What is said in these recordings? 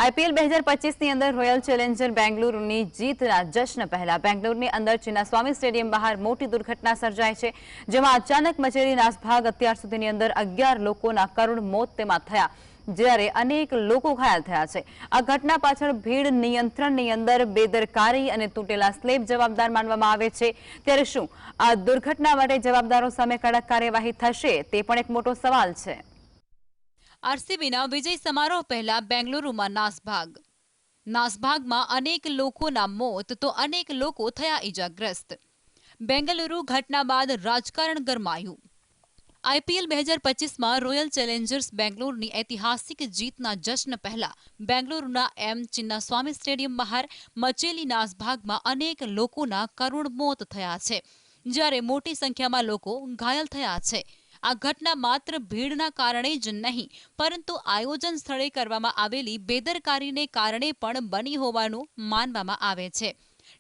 IPL 2025ની અંદર royal Challenger બેંગલુરુની જીતના જશ્ન પહેલા બેંગલુરુની અંદર ચિન્નાસ્વામી સ્ટેડિયમ બહાર મોટી દુર્ઘટના સર્જાઈ છે, જેમાં અચાનક મચેલી નાસભાગ અત્યાર સુધીની અંદર 11 લોકોના કરુણ મોત તેમાં થયા, જ્યારે અનેક લોકો ઘાયલ થયા છે। આ ઘટના પાછળ ભીડ નિયંત્રણની અંદર બેદરકારી અને તૂટેલા સ્લેબ જવાબદાર માનવામાં આવે છે। ત્યારે શું આ દુર્ઘટના માટે જવાબદારો સામે કડક કાર્યવાહી થશે, તે પણ એક મોટો સવાલ છે। આરસીબીના વિજય સમારોહ પહેલા બેંગલુરુમાં નાસભાગમાં અનેક લોકોના મોત તો અનેક લોકો થયા ઈજાગ્રસ્ત। બેંગલુરુ ઘટના બાદ રાજકારણ ગરમાયું। આઈપીએલ 2025માં રોયલ ચેલેન્જર્સ બેંગલુરુની ઐતિહાસિક જીતના જશ્ન પહેલા બેંગલુરુના ચિન્નાસ્વામી સ્ટેડિયમ બહાર મચેલી નાસભાગમાં અનેક લોકોના કરુણ મોત થયા છે, જ્યારે મોટી સંખ્યામાં લોકો ઘાયલ થયા છે। આ ઘટના માત્ર ભીડના કારણે જ નહીં, પરંતુ આયોજન સ્થળે કરવામાં આવેલી બેદરકારીને કારણે પણ બની હોવાનું માનવામાં આવે છે।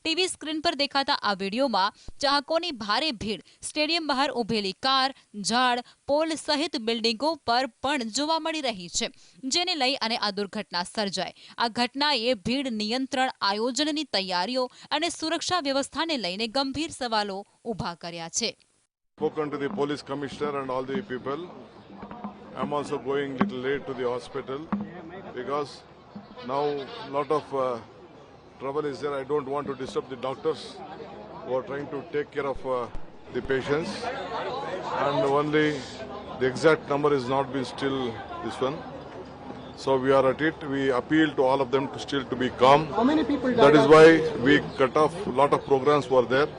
ટીવી સ્ક્રીન પર દેખાતા આ વિડીયોમાં ચાહકોની ભારે ભીડ, સ્ટેડિયમ બહાર ઉભેલી કાર, ઝાડ, પોલ સહિત બિલ્ડિંગો પર પણ જોવા મળી રહી છે, જેને લઈ અને આ દુર્ઘટના સર્જાઈ। આ ઘટનાએ ભીડ નિયંત્રણ, આયોજનની તૈયારીઓ અને સુરક્ષા વ્યવસ્થાને લઈને ગંભીર સવાલો ઊભા કર્યા છે। Spoken to the police commissioner and all the people. I'm also going little late to the hospital because now lot of trouble is there. I don't want to disturb the doctors who are trying to take care of the patients, and only the exact number is not been still this one. So we are at it. We appeal to all of them to still to be calm. How many people died? That is why we cut off. Lot of programs were there.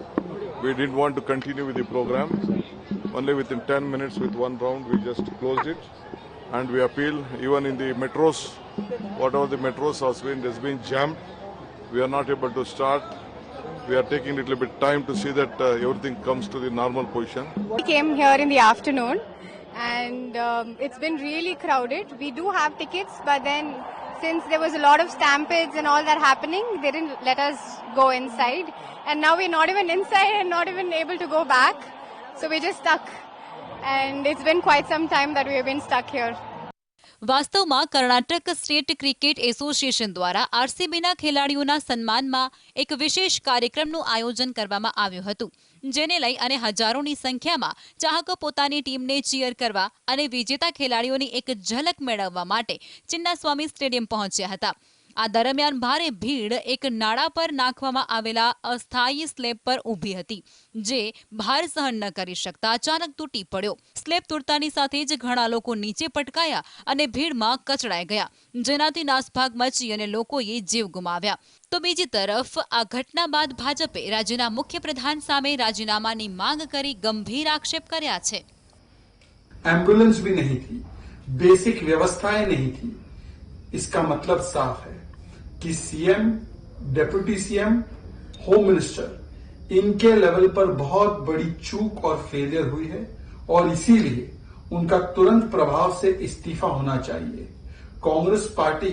We didn't want to continue with the program. Only within 10 minutes with one round we just closed it. And we appeal even in the metros, whatever the metros has been jammed. We are not able to start. We are taking a little bit time to see that everything comes to the normal position. We came here in the afternoon and it's been really crowded. We do have tickets, but then since there was a lot of stampedes and all that happening, they didn't let us go inside. And now we're not even inside and not even able to go back. So we're just stuck. And it's been quite some time that we have been stuck here. વાસ્તવમાં Karnataka state cricket association દ્વારા આરસીબીના ખેલાડીઓના સન્માનમાં એક વિશેષ કાર્યક્રમનું આયોજન કરવામાં આવ્યું હતું, જેને લઈ અને હજારોની સંખ્યામાં ચાહકો પોતાની ટીમને ચીયર કરવા અને વિજેતા ખેલાડીઓની એક ઝલક મેળવવા માટે ચિન્નાસ્વામી સ્ટેડિયમ પહોંચ્યા હતા। આ દરમિયાન ભારે ભીડ એક નાળા પર નાખવામાં આવેલા અસ્થાયી સ્લેબ પર ઊભી હતી, જે ભાર સહન ન કરી શકતા અચાનક તૂટી પડ્યો। સ્લેબ તૂટતાની સાથે જ ઘણા લોકો નીચે પટકાયા અને ભીડમાં કચડાઈ ગયા, જેનાથી નાસભાગ મચી અને લોકોએ જીવ ગુમાવ્યા। તો બીજી તરફ આ ઘટના બાદ ભાજપે રાજ્યના મુખ્યપ્રધાન સામે રાજીનામાની માંગ કરી ગંભીર આક્ષેપ કર્યા છે। एम्बुलेंस भी नहीं थी, बेसिक व्यवस्थाएं नहीं थी। इसका मतलब साफ है कि CM, deputy CM, home minister, इनके लेवल पर बहुत बड़ी चूक और फेलियर हुई है और इसीलिए उनका तुरंत प्रभाव से इस्तीफा होना चाहिए। कांग्रेस पार्टी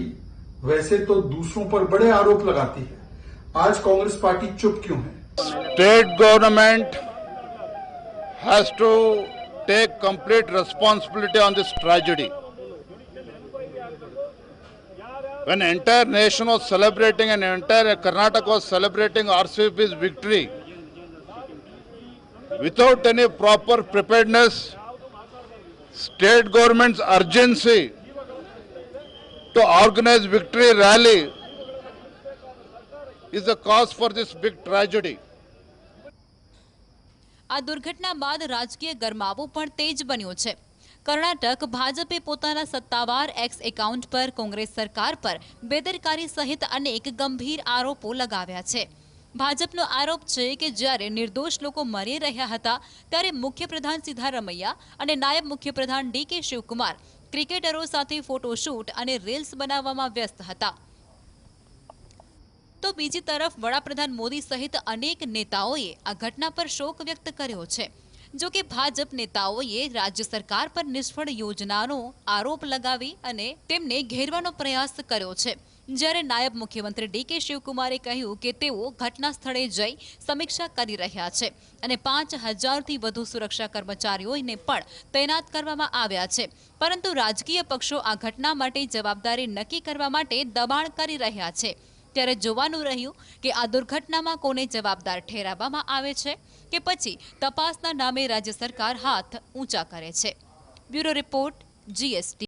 वैसे तो दूसरों पर बड़े आरोप लगाती है, आज कांग्रेस पार्टी चुप क्यों है? State government has to take complete responsibility on this tragedy. When entire nation was celebrating and entire Karnataka was celebrating RCB's victory, without any proper preparedness, state government's urgency to organize victory rally is the cause for this big tragedy. આ દુર્ઘટના બાદ રાજકીય ગરમાવો પણ તેજ બન્યો છે। કર્ણાટક ભાજપે પોતાના સત્તાવાર એક્સ એકાઉન્ટ પર કોંગ્રેસ સરકાર પર બેદરકારી સહિત અનેક ગંભીર આરોપો લગાવ્યા છે। ભાજપનો આરોપ છે કે જ્યારે નિર્દોષ લોકો મરી રહ્યા હતા, ત્યારે મુખ્યપ્રધાન સિદ્ધારમૈયા અને નાયબ મુખ્યપ્રધાન ડીકે શિવકુમાર ક્રિકેટરો સાથે ફોટોશૂટ અને રીલ્સ બનાવવામાં વ્યસ્ત હતા। તો બીજી તરફ વડાપ્રધાન મોદી સહિત અનેક નેતાઓએ આ ઘટના પર શોક વ્યક્ત કર્યો છે। જો કે ભાજપ નેતાઓએ રાજ્ય સરકાર પર નિષ્ફળ યોજનાનો આરોપ લગાવી અને તેમને ઘેરવાનો પ્રયાસ કર્યો છે। જ્યારે નાયબ મુખ્યમંત્રી ડીકે શિવકુમારે કહ્યું કે તેઓ ઘટના સ્થળે જઈ સમીક્ષા કરી રહ્યા છે અને 5000થી વધુ સુરક્ષા કર્મચારીઓને પણ તૈનાત કરવામાં આવ્યા છે, પરંતુ રાજકીય પક્ષો આ ઘટના માટે જવાબદારી નક્કી કરવા માટે દબાણ કરી રહ્યા છે। ત્યારે જોવાનું રહ્યું કે આ દુર્ઘટનામાં કોને જવાબદાર ઠેરવવામાં આવે છે કે પછી તપાસના નામે રાજ્ય સરકાર હાથ ઊંચા કરે છે। Bureau report, GST।